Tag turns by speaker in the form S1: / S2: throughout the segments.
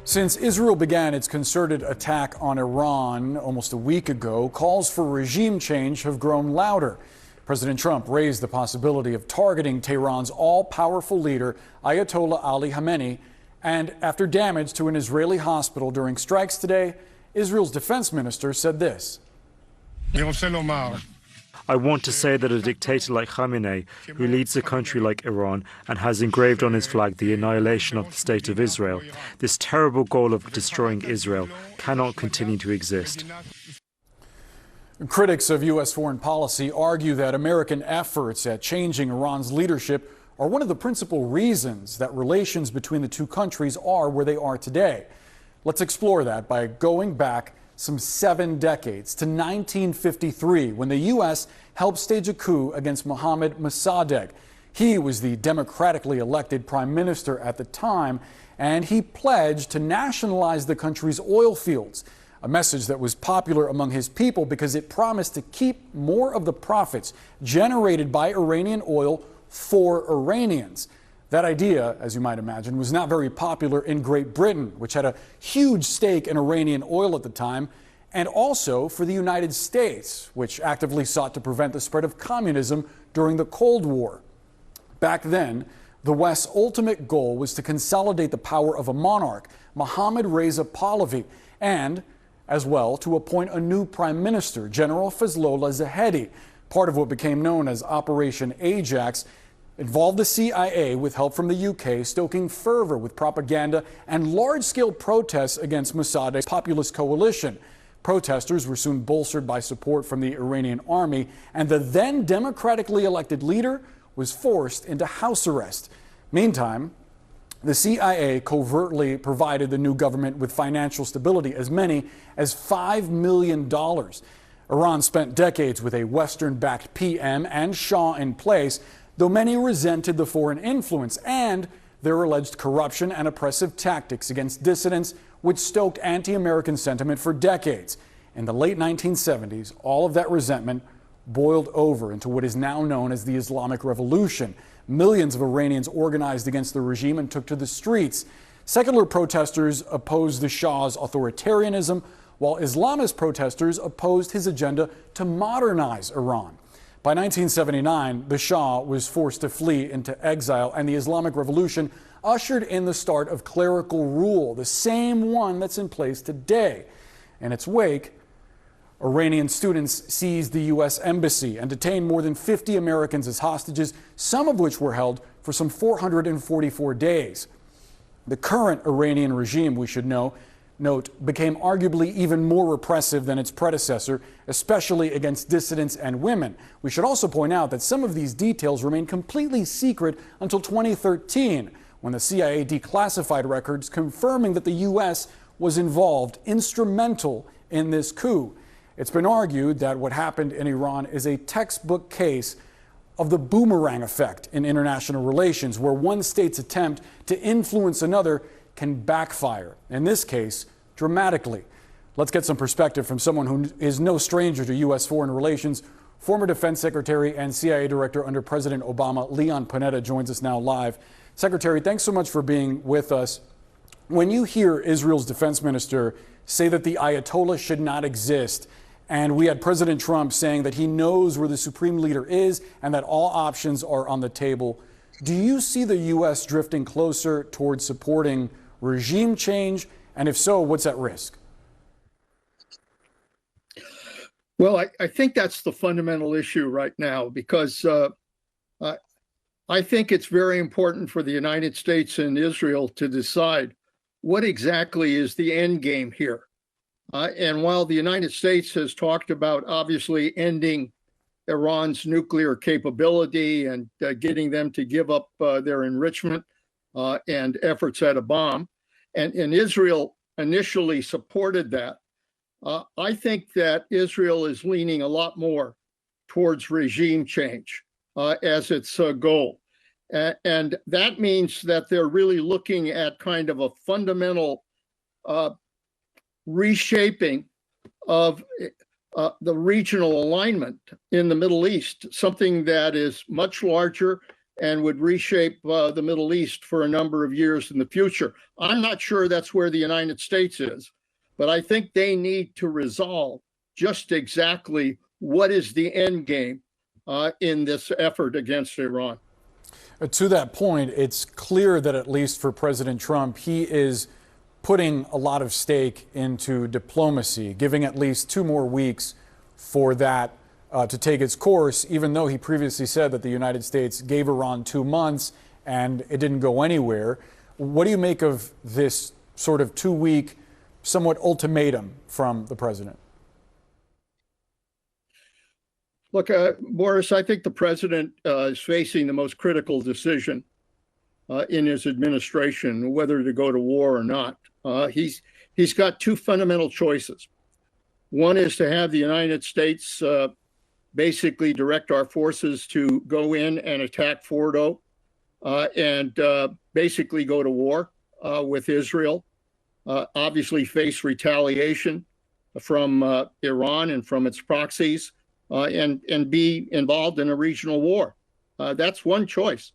S1: Since Israel began its concerted attack on Iran almost a week ago, calls for regime change have grown louder. President Trump raised the possibility of targeting Tehran's all-powerful leader, Ayatollah Ali Khamenei, and after damage to an Israeli hospital during strikes today, Israel's defense minister said this.
S2: I want to say that a dictator like Khamenei, who leads a country like Iran and has engraved on his flag the annihilation of the state of Israel, this terrible goal of destroying Israel cannot continue to exist.
S1: Critics of U.S. foreign policy argue that American efforts at changing Iran's leadership are one of the principal reasons that relations between the two countries are where they are today. Let's explore that by going back some 7 decades to 1953, when the U.S. helped stage a coup against Mohammad Mossadegh. He was the democratically elected prime minister at the time, and he pledged to nationalize the country's oil fields, a message that was popular among his people because it promised to keep more of the profits generated by Iranian oil for Iranians. That idea, as you might imagine, was not very popular in Great Britain, which had a huge stake in Iranian oil at the time, and also for the United States, which actively sought to prevent the spread of communism during the Cold War. Back then, the West's ultimate goal was to consolidate the power of a monarch, Mohammad Reza Pahlavi, and as well to appoint a new prime minister, General Fazlollah Zahedi. Part of what became known as Operation Ajax involved the CIA, with help from the UK, stoking fervor with propaganda and large-scale protests against Mossadegh's populist coalition. Protesters were soon bolstered by support from the Iranian army, and the then democratically elected leader was forced into house arrest. Meantime, the CIA covertly provided the new government with financial stability, as many as $5 million. Iran spent decades with a Western-backed PM and Shah in place, though many resented the foreign influence and their alleged corruption and oppressive tactics against dissidents, which stoked anti-American sentiment for decades. In the late 1970s, all of that resentment boiled over into what is now known as the Islamic Revolution. Millions of Iranians organized against the regime and took to the streets. Secular protesters opposed the Shah's authoritarianism, while Islamist protesters opposed his agenda to modernize Iran. By 1979, the Shah was forced to flee into exile, and the Islamic Revolution ushered in the start of clerical rule, the same one that's in place today. In its wake, Iranian students seized the U.S. embassy and detained more than 50 Americans as hostages, some of which were held for some 444 days. The current Iranian regime, we should note, became arguably even more repressive than its predecessor, especially against dissidents and women. We should also point out that some of these details remained completely secret until 2013, when the CIA declassified records confirming that the U.S. was involved, instrumental in this coup. It's been argued that what happened in Iran is a textbook case of the boomerang effect in international relations, where one state's attempt to influence another can backfire, in this case, dramatically. Let's get some perspective from someone who is no stranger to U.S. foreign relations. Former Defense Secretary and CIA Director under President Obama, Leon Panetta, joins us now live. Secretary, thanks so much for being with us. When you hear Israel's defense minister say that the Ayatollah should not exist, and we had President Trump saying that he knows where the supreme leader is and that all options are on the table, do you see the U.S. drifting closer towards supporting regime change? And if so, what's at risk?
S3: Well, I think that's the fundamental issue right now, because I think it's very important for the United States and Israel to decide what exactly is the end game here. And while the United States has talked about obviously ending Iran's nuclear capability and getting them to give up their enrichment and efforts at a bomb, and Israel initially supported that, I think that Israel is leaning a lot more towards regime change as its goal. And that means that they're really looking at kind of a fundamental reshaping of the regional alignment in the Middle East, something that is much larger and would reshape the Middle East for a number of years in the future. I'm not sure that's where the United States is, but I think they need to resolve just exactly what is the end game in this effort against Iran.
S1: To that point, it's clear that at least for President Trump, he is putting a lot of stake into diplomacy, giving at least 2 more weeks for that to take its course, even though he previously said that the United States gave Iran 2 months and it didn't go anywhere. What do you make of this sort of 2-week, somewhat ultimatum from the president?
S3: Look, Boris, I think the president is facing the most critical decision in his administration, whether to go to war or not. He's got 2 fundamental choices. One is to have the United States basically direct our forces to go in and attack Fordo and basically go to war with Israel, obviously face retaliation from Iran and from its proxies, and be involved in a regional war. That's one choice.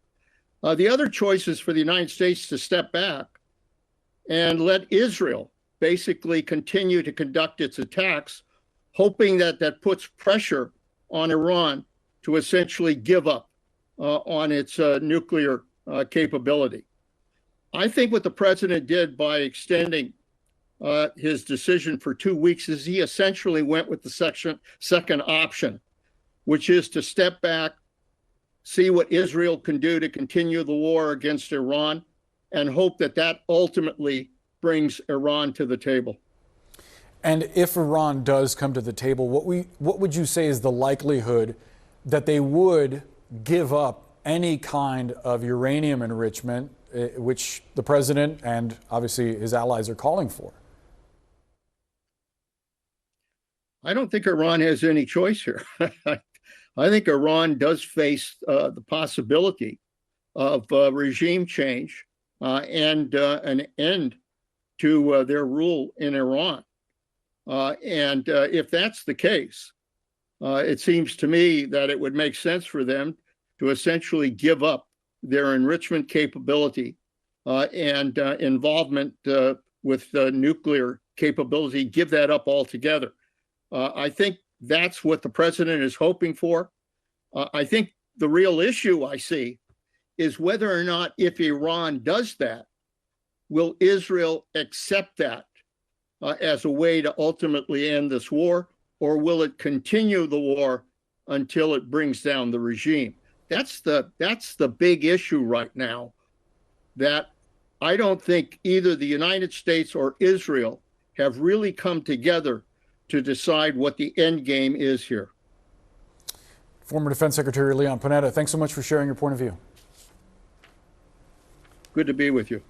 S3: The other choice is for the United States to step back and let Israel basically continue to conduct its attacks, hoping that that puts pressure on Iran to essentially give up on its nuclear capability. I think what the president did by extending his decision for 2 weeks is he essentially went with the second option, which is to step back, see what Israel can do to continue the war against Iran, and hope that that ultimately brings Iran to the table.
S1: And if Iran does come to the table, what would you say is the likelihood that they would give up any kind of uranium enrichment, which the president and obviously his allies are calling for?
S3: I don't think Iran has any choice here. I think Iran does face the possibility of regime change and an end to their rule in Iran. And if that's the case, it seems to me that it would make sense for them to essentially give up their enrichment capability and involvement with nuclear capability, give that up altogether. I think that's what the president is hoping for. I think the real issue I see is whether or not, if Iran does that, will Israel accept that as a way to ultimately end this war, or will it continue the war until it brings down the regime? That's the big issue right now, that I don't think either the United States or Israel have really come together to decide what the end game is here.
S1: Former Defense Secretary Leon Panetta, thanks so much for sharing your point of view.
S3: Good to be with you.